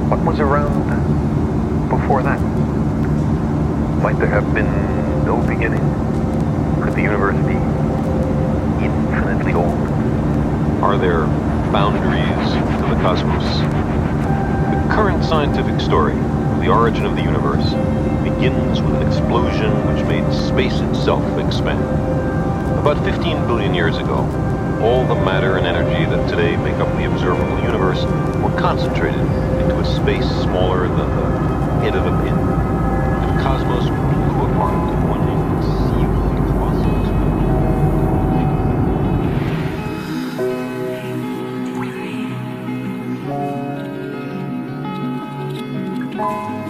What was around before that? Might there have been no beginning? Could the universe be infinitely old? Are there boundaries to the cosmos? The current scientific story of the origin of the universe begins with an explosion which made space itself expand. About 15 billion years ago, all the matter and energy that today make up the observable universe were concentrated into a space smaller than the head of a pin. The cosmos blew apart in one inconceivably colossal explosion.